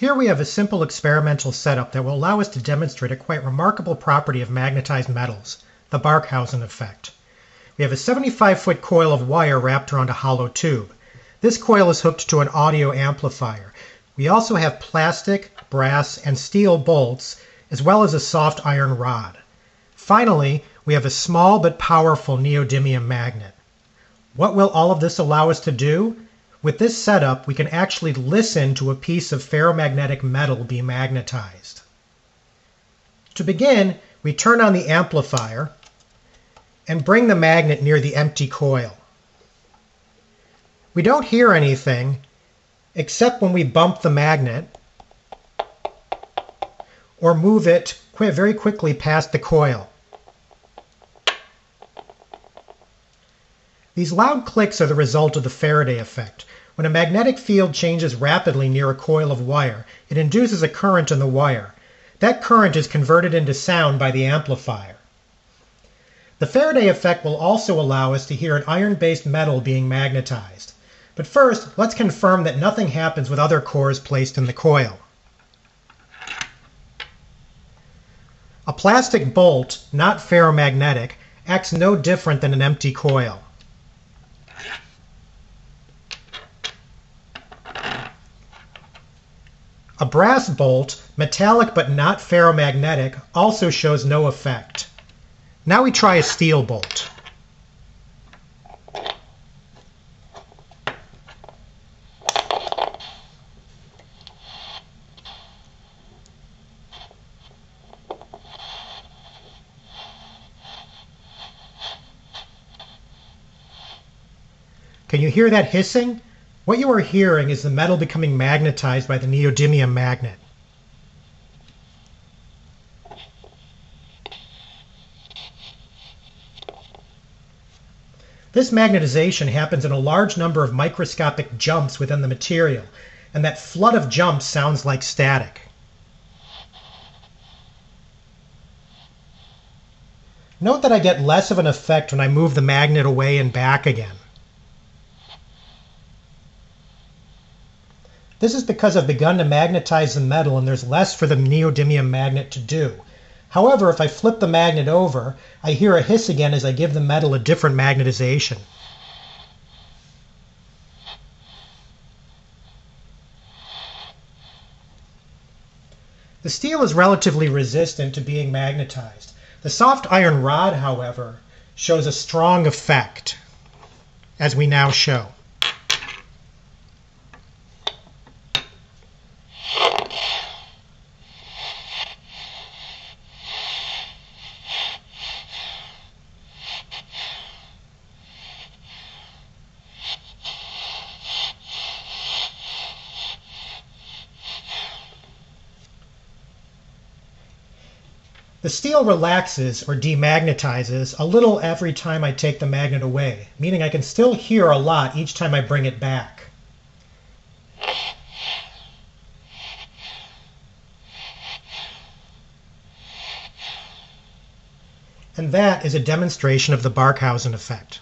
Here we have a simple experimental setup that will allow us to demonstrate a quite remarkable property of magnetized metals, the Barkhausen effect. We have a 75-foot coil of wire wrapped around a hollow tube. This coil is hooked to an audio amplifier. We also have plastic, brass, and steel bolts, as well as a soft iron rod. Finally, we have a small but powerful neodymium magnet. What will all of this allow us to do? With this setup, we can actually listen to a piece of ferromagnetic metal be magnetized. To begin, we turn on the amplifier and bring the magnet near the empty coil. We don't hear anything except when we bump the magnet or move it very quickly past the coil. These loud clicks are the result of the Faraday effect. When a magnetic field changes rapidly near a coil of wire, it induces a current in the wire. That current is converted into sound by the amplifier. The Faraday effect will also allow us to hear an iron-based metal being magnetized. But first, let's confirm that nothing happens with other cores placed in the coil. A plastic bolt, not ferromagnetic, acts no different than an empty coil. A brass bolt, metallic but not ferromagnetic, also shows no effect. Now we try a steel bolt. Can you hear that hissing? What you are hearing is the metal becoming magnetized by the neodymium magnet. This magnetization happens in a large number of microscopic jumps within the material, and that flood of jumps sounds like static. Note that I get less of an effect when I move the magnet away and back again. This is because I've begun to magnetize the metal and there's less for the neodymium magnet to do. However, if I flip the magnet over, I hear a hiss again as I give the metal a different magnetization. The steel is relatively resistant to being magnetized. The soft iron rod, however, shows a strong effect, as we now show. The steel relaxes or demagnetizes a little every time I take the magnet away, meaning I can still hear a lot each time I bring it back. And that is a demonstration of the Barkhausen effect.